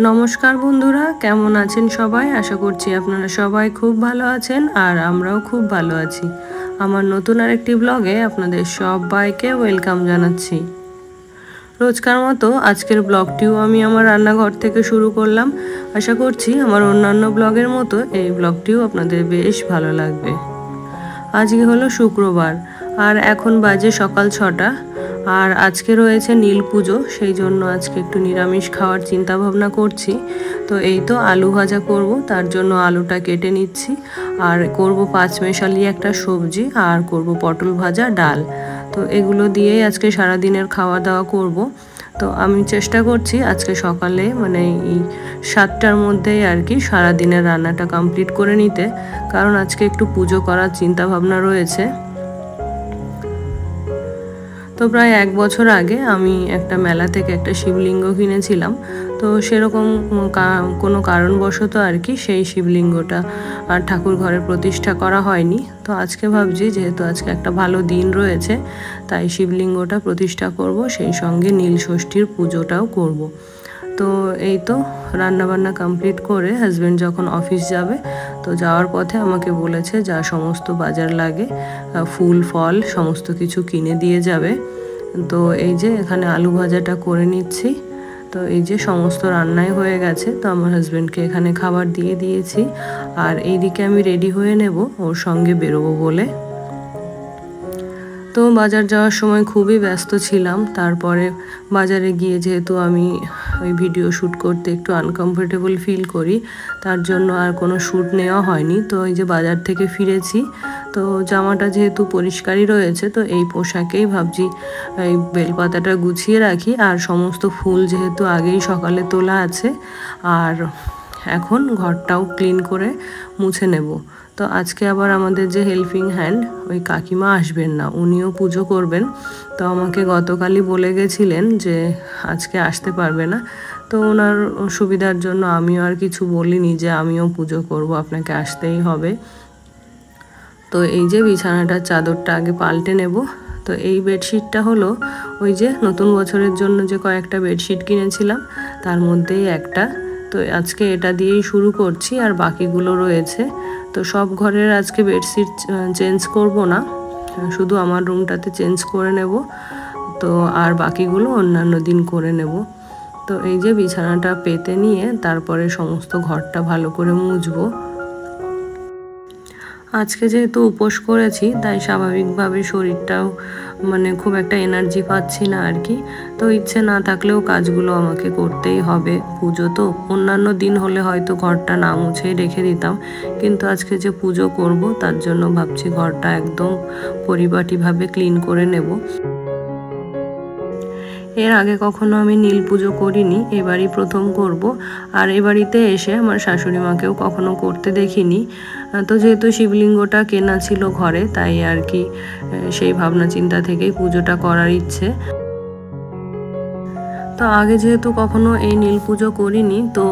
नमस्कार बंधुरा केमन आছেন সবাই आशा করছি আপনারা সবাই খুব ভালো আছেন আর আমরাও খুব ভালো আছি। আমার নতুন আরেকটি ব্লগে আপনাদের সবাইকে ওয়েলকাম জানাচ্ছি। রোজকার মতো আজকের ব্লগটিও আমি আমার রান্নাঘর থেকে শুরু করলাম। আশা করছি আমার অন্যান্য ব্লগের মতো এই ব্লগটিও আপনাদের বেশ ভালো লাগবে। আজকে হলো শুক্রবার আর এখন বাজে সকাল 6টা আর আজকে রয়েছে নীল পুজো, সেই জন্য আজকে একটু নিরামিষ খাওয়ার চিন্তা ভাবনা করছি। তো এই তো আলু ভাজা করব, তার জন্য আলুটা কেটে নিচ্ছি আর করব পাঁচমেশালি একটা সবজি আর করব পটল ভাজা, ডাল। তো এগুলো দিয়েই আজকে সারা দিনের খাওয়া দাওয়া করব। তো আমি চেষ্টা করছি আজকে সকালে মানে এই 7টার মধ্যেই আর কি সারা দিনের রান্নাটা কমপ্লিট করে নিতে, কারণ আজকে একটু পুজো করার চিন্তা ভাবনা রয়েছে। তো প্রায় 1 বছর আগে আমি একটা মেলা থেকে একটা শিবলিঙ্গ কিনেছিলাম। তো সেরকম কোনো কারণবশত আর কি সেই শিবলিঙ্গটা আর ঠাকুর ঘরে প্রতিষ্ঠা করা হয়নি। তো আজকে ভাবছি যেহেতু আজকে একটা ভালো দিন রয়েছে তাই শিবলিঙ্গটা প্রতিষ্ঠা করব, সেই সঙ্গে নীল ষষ্ঠীর পুজোটাও করব। তো এই তো রান্নাবান্না কমপ্লিট করে হাজব্যান্ড যখন অফিস যাবে তো যাওয়ার পথে আমাকে বলেছে যা সমস্ত বাজার লাগে ফুল ফল সমস্ত কিছু কিনে দিয়ে যাবে। তো এই যে এখানে আলু ভাজাটা করে নিচ্ছি। তো এই যে সমস্ত রান্নাই হয়ে গেছে, তো আমার হাজব্যান্ডকে এখানে খাবার দিয়ে দিয়েছি আর এইদিকে আমি রেডি হয়ে নেব ওর সঙ্গে বেরোবো বলে। তো বাজার যাওয়ার সময় খুবই ব্যস্ত ছিলাম, তারপরে বাজারে গিয়ে যেহেতু আমি ওই ভিডিও শ্যুট করতে একটু আনকমফোর্টেবল ফিল করি তার জন্য আর কোনো শ্যুট নেওয়া হয়নি। তো এই যে বাজার থেকে ফিরেছি, তো জামাটা যেহেতু পরিষ্কারই রয়েছে তো এই পোশাকেই ভাবছি এই বেলপাতাটা গুছিয়ে রাখি আর সমস্ত ফুল যেহেতু আগেই সকালে তোলা আছে আর এখন ঘরটাও ক্লিন করে মুছে নেব। তো আজকে আবার আমাদের যে হেল্পিং হ্যান্ড ওই কাকিমা আসবেন না, উনিও পুজো করবেন। তো আমাকে গতকালই বলে গেছিলেন যে আজকে আসতে পারবে না। তো ওনার সুবিধার জন্য আমিও আর কিছু বলিনি যে আমিও পুজো করব, আপনাকে আসতেই হবে। তো এই যে বিছানাটার চাদরটা আগে পাল্টে নেব। তো এই বেডশিটটা হলো ওই যে নতুন বছরের জন্য যে কয়েকটা বেডশিট কিনেছিলাম তার মধ্যেই একটা। তো আজকে এটা দিয়েই শুরু করছি আর বাকিগুলো রয়েছে। তো সব ঘরের আজকে বেডশিট চেঞ্জ করব না, শুধু আমার রুমটাতে চেঞ্জ করে নেব। তো আর বাকিগুলো অন্যান্য দিন করে নেব। তো এই যে বিছানাটা পেতে নিয়ে তারপরে সমস্ত ঘরটা ভালো করে মুছবো। আজকে যেহেতু উপোস করেছি তাই স্বাভাবিকভাবে শরীরটাও মানে খুব একটা এনার্জি পাচ্ছি না আর কি। তো ইচ্ছে না থাকলেও কাজগুলো আমাকে করতেই হবে, পুজো তো। অন্যান্য দিন হলে হয়তো ঘরটা না মুছেই রেখে দিতাম, কিন্তু আজকে যে পুজো করব তার জন্য ভাবছি ঘরটা একদম পরিপাটিভাবে ক্লিন করে নেব। এর আগে কখনো আমি নীল পুজো করিনি, এবারই প্রথম করব। আর এ বাড়িতে এসে আমার শাশুড়ি মাকেও কখনো করতে দেখিনি। তো যেহেতু শিবলিঙ্গটা কেনা ছিল ঘরে তাই আর কি সেই ভাবনা চিন্তা থেকেই পুজোটা করার ইচ্ছে। তো আগে যেহেতু কখনো এই নীল পুজো করিনি তো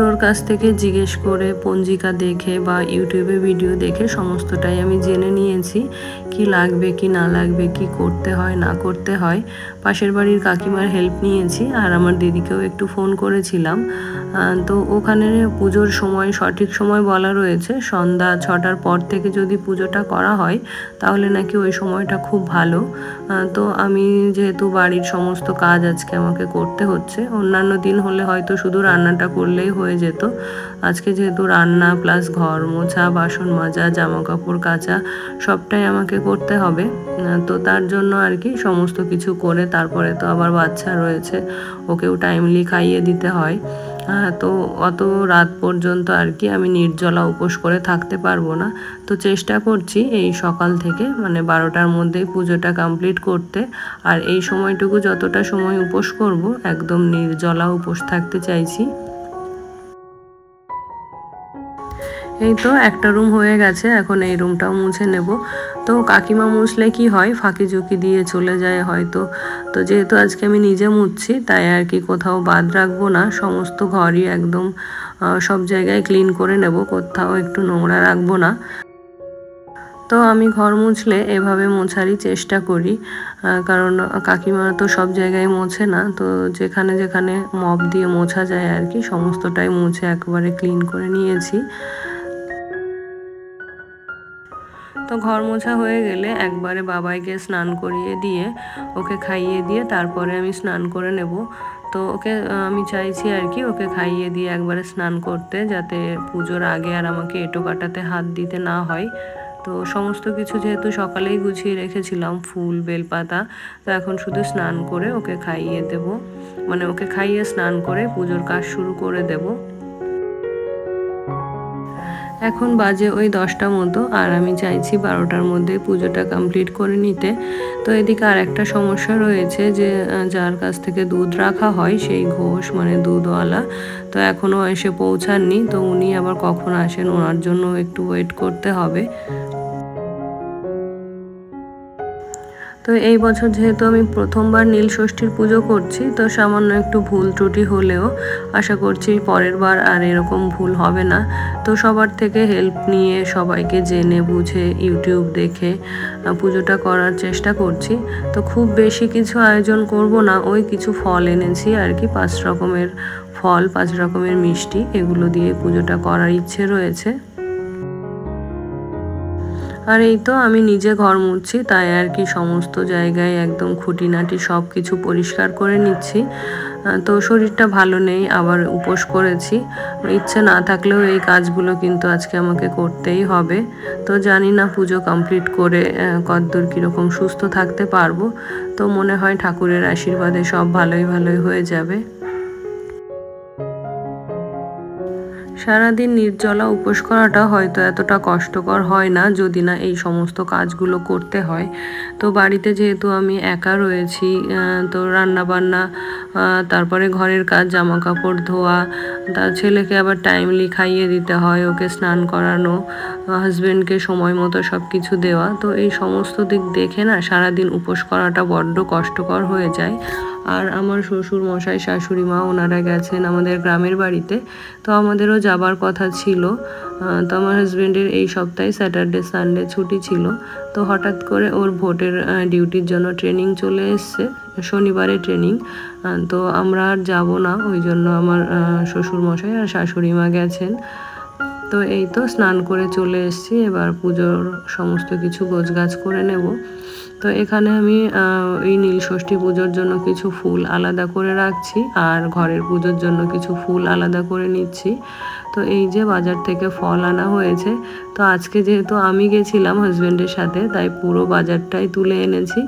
ওর কাছ থেকে জিজ্ঞেস করে পঞ্জিকা দেখে বা ইউটিউবে ভিডিও দেখে সমস্তটাই আমি জেনে নিয়েছি, কি লাগবে কি না লাগবে, কি করতে হয় না করতে হয়। পাশের বাড়ির কাকিমার হেল্প নিয়েছি আর আমার দিদিকেও একটু ফোন করেছিলাম। তো ওখানে পুজোর সময় সঠিক সময় বলা রয়েছে সন্ধ্যা 6টার পর থেকে যদি পুজোটা করা হয় তাহলে নাকি ওই সময়টা খুব ভালো। তো আমি যেহেতু বাড়ির সমস্ত কাজ আজকে আমাকে করতে হচ্ছে, অন্যান্য দিন হলে হয়তো শুধু রান্নাটা করলেই হয়ে যেত। আজকে যেহেতু রান্না প্লাস ঘর মোছা, বাসন মাজা, জামা কাপড় কাচা সবটাই আমাকে করতে হবে। তো তার জন্য আর কি সমস্ত কিছু করে তারপরে তো আবার বাচ্চা রয়েছে, ওকেও টাইমলি খাইয়ে দিতে হয়। তো অত রাত পর্যন্ত আর কি আমি নির্জলা উপোস করে থাকতে পারবো না। তো চেষ্টা করছি এই সকাল থেকে মানে 12টার মধ্যেই পুজোটা কমপ্লিট করতে। আর এই সময়টুকু যতটা সময় উপোস করব একদম নির্জলা উপোস থাকতে চাইছি। এই তো একটা রুম হয়ে গেছে, এখন এই রুমটাও মুছে নেব। তো কাকিমা মুছলে কি হয় ফাঁকি ঝুঁকি দিয়ে চলে যায় হয়তো। তো যেহেতু আজকে আমি নিজে মুছছি তাই আর কি কোথাও বাদ রাখবো না, সমস্ত ঘরই একদম সব জায়গায় ক্লিন করে নেব, কোথাও একটু নোংরা রাখবো না। তো আমি ঘর মুছলে এভাবে মোছারই চেষ্টা করি, কারণ কাকিমা তো সব জায়গায় মোছে না, তো যেখানে যেখানে মপ দিয়ে মোছা যায় আর কি সমস্তটাই মুছে একবারে ক্লিন করে নিয়েছি। তো ঘর মোছা হয়ে গেলে একবারে বাবাইকে স্নান করিয়ে দিয়ে ওকে খাইয়ে দিয়ে তারপরে আমি স্নান করে নেব। তো ওকে আমি চাইছি আর কি ওকে খাইয়ে দিয়ে একবারে স্নান করতে, যাতে পুজোর আগে আর আমাকে এঁটো কাটাতে হাত দিতে না হয়। তো সমস্ত কিছু যেহেতু সকালেই গুছিয়ে রেখেছিলাম, ফুল বেলপাতা, তো এখন শুধু স্নান করে ওকে খাইয়ে দেব, মানে ওকে খাইয়ে স্নান করে পুজোর কাজ শুরু করে দেব। এখন বাজে ওই 10টা মতো, আর আমি চাইছি 12টার মধ্যে পুজোটা কমপ্লিট করে নিতে। তো এদিকে আর একটা সমস্যা রয়েছে যে যার কাছ থেকে দুধ রাখা হয় সেই ঘোষ মানে দুধওয়ালা তো এখনও এসে পৌঁছাননি। তো উনি আবার কখন আসেন ওনার জন্য একটু ওয়েট করতে হবে। তো এই বছর যেহেতু আমি প্রথমবার নীল ষষ্ঠীর পুজো করছি, তো সামান্য একটু ভুল ত্রুটি হলেও আশা করছি পরের বার আর এরকম ভুল হবে না। তো সবার থেকে হেল্প নিয়ে সবাইকে জেনে বুঝে ইউটিউব দেখে পুজোটা করার চেষ্টা করছি। তো খুব বেশি কিছু আয়োজন করব না, ওই কিছু ফল এনেছি আর কি, 5 রকমের ফল 5 রকমের মিষ্টি, এগুলো দিয়ে পুজোটা করার ইচ্ছে রয়েছে। আর এই তো আমি নিজে ঘর মুছছি, তাই আর কি সমস্ত জায়গায় একদম খুঁটিনাটি সব কিছু পরিষ্কার করে নিচ্ছি। তো শরীরটা ভালো নেই, আবার উপোস করেছি, ইচ্ছে না থাকলেও এই কাজগুলো কিন্তু আজকে আমাকে করতেই হবে। তো জানি না পুজো কমপ্লিট করে কতদূর কীরকম সুস্থ থাকতে পারবো। তো মনে হয় ঠাকুরের আশীর্বাদে সব ভালোই হয়ে যাবে। সারাদিন নির্জলা উপোস করাটা হয়তো এতটা কষ্টকর হয় না যদি না এই সমস্ত কাজগুলো করতে হয়। তো বাড়িতে যেহেতু আমি একা রয়েছি, তো রান্না বান্না, তারপরে ঘরের কাজ, জামা কাপড় ধোয়া, তার ছেলেকে আবার টাইমলি খাইয়ে দিতে হয়, ওকে স্নান করানো, হাজব্যান্ডকে সময় মতো সব কিছু দেওয়া। তো এই সমস্ত দিক দেখে না সারাদিন উপোস করাটা বড্ড কষ্টকর হয়ে যায়। আর আমার শ্বশুর মশাই শাশুড়ি মা ওনারা গেছেন আমাদের গ্রামের বাড়িতে, তো আমাদেরও যাবার কথা ছিল। তো আমার হাজব্যান্ডের এই সপ্তাহে স্যাটারডে সানডে ছুটি ছিল, তো হঠাৎ করে ওর ভোটের ডিউটির জন্য ট্রেনিং চলে এসছে, শনিবারে ট্রেনিং। তো আমরা আর যাব না, ওই জন্য আমার শ্বশুর মশাই আর শাশুড়ি মা গেছেন। তো এই তো স্নান করে চলে এসেছি, এবার পুজোর সমস্ত কিছু গোছগাছ করে নেব। তো এখানে আমি এই নীল ষষ্ঠী পুজোর জন্য কিছু ফুল আলাদা করে রাখছি, আর ঘরের পুজোর জন্য কিছু ফুল আলাদা করে নিচ্ছি। তো এই যে বাজার থেকে ফল আনা হয়েছে, তো আজকে যেহেতু আমি গেছিলাম হাজব্যান্ডের সাথে, তাই পুরো বাজারটাই তুলে এনেছি।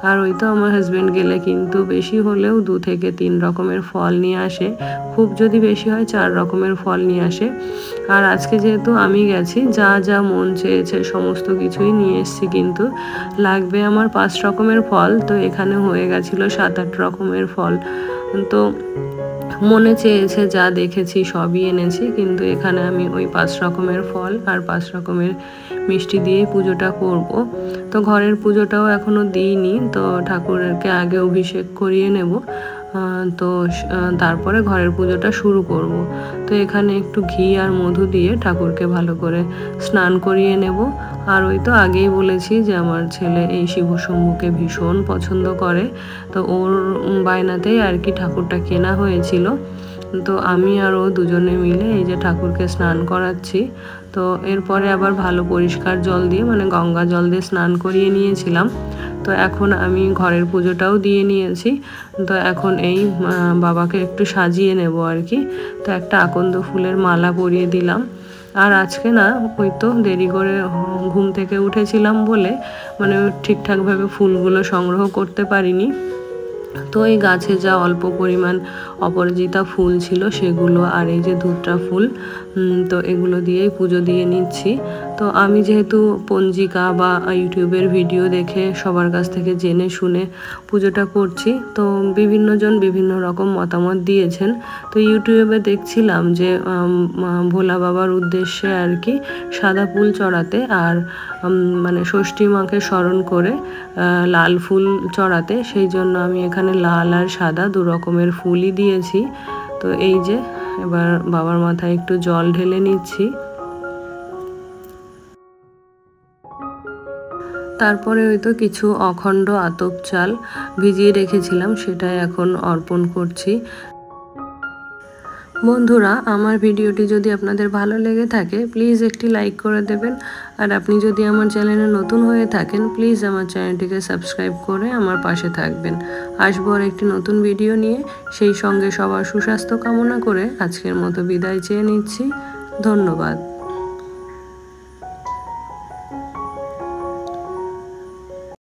আর ওই তো আমার হাজব্যান্ড গেলে কিন্তু বেশি হলেও 2 থেকে 3 রকমের ফল নিয়ে আসে, খুব যদি বেশি হয় 4 রকমের ফল নিয়ে আসে। আর আজকে যেহেতু আমি গেছি, যা যা মন চেয়েছে সমস্ত কিছুই নিয়ে এসেছি, কিন্তু লাগবে আমার 5 রকমের ফল। তো এখানে হয়ে গেছিলো 7-8 রকমের ফল। তো মনে চেয়েছে যা দেখেছি সবই এনেছি, কিন্তু এখানে আমি ওই 5 রকমের ফল আর 5 রকমের মিষ্টি দিয়েই পুজোটা করব। তো ঘরের পুজোটাও এখনও দিইনি, তো ঠাকুরকে আগে অভিষেক করিয়ে নেব, তো তারপরে ঘরের পুজোটা শুরু করব। তো এখানে একটু ঘি আর মধু দিয়ে ঠাকুরকে ভালো করে স্নান করিয়ে নেব। আর ওই তো আগেই বলেছি যে আমার ছেলে এই শিবশম্ভুকে ভীষণ পছন্দ করে, তো ওর বায়নাতেই আর কি ঠাকুরটা কেনা হয়েছিল। তো আমি আর ও দুজনে মিলে এই যে ঠাকুরকে স্নান করাচ্ছি। তো এরপরে আবার ভালো পরিষ্কার জল দিয়ে মানে গঙ্গা জল দিয়ে স্নান করিয়ে নিয়েছিলাম। তো এখন আমি ঘরের পুজোটাও দিয়ে নিয়েছি। তো এখন এই বাবাকে একটু সাজিয়ে নেব আর কি। তো একটা আকন্দ ফুলের মালা পরিয়ে দিলাম। আর আজকে না ওই তো দেরি করে ঘুম থেকে উঠেছিলাম বলে মানে ঠিকঠাকভাবে ফুলগুলো সংগ্রহ করতে পারিনি। তো এই গাছে যা অল্প পরিমাণ অপরাজিতা ফুল ছিল সেগুলো আর এই যে ধুত্রা ফুল, তো এগুলো দিয়েই পুজো দিয়ে নিচ্ছি। তো আমি যেহেতু পঞ্জিকা বা ইউটিউবের ভিডিও দেখে সবার কাছ থেকে জেনে শুনে পুজোটা করছি, তো বিভিন্নজন বিভিন্ন রকম মতামত দিয়েছেন। তো ইউটিউবে দেখছিলাম যে ভোলা বাবার উদ্দেশ্যে আর কি সাদা ফুল চড়াতে, আর মানে ষষ্ঠী মাকে স্মরণ করে লাল ফুল চড়াতে, সেই জন্য আমি এখানে লাল আর সাদা 2 রকমের ফুলই দিয়েছি। তো এই যে এবার বাবার মাথায় একটু জল ঢেলে নিচ্ছি। তারপরে ওই তো কিছু অখণ্ড আতপ চাল ভিজিয়ে রেখেছিলাম, সেটাই এখন অর্পণ করছি। বন্ধুরা, আমার ভিডিওটি যদি আপনাদের ভালো লেগে থাকে প্লিজ একটি লাইক করে দেবেন। আর আপনি যদি আমার চ্যানেলে নতুন হয়ে থাকেন প্লিজ আমার চ্যানেলটিকে সাবস্ক্রাইব করে আমার পাশে থাকবেন। আসবো আর একটি নতুন ভিডিও নিয়ে, সেই সঙ্গে সবার সুস্বাস্থ্য কামনা করে আজকের মতো বিদায় চেয়ে নিচ্ছি। ধন্যবাদ।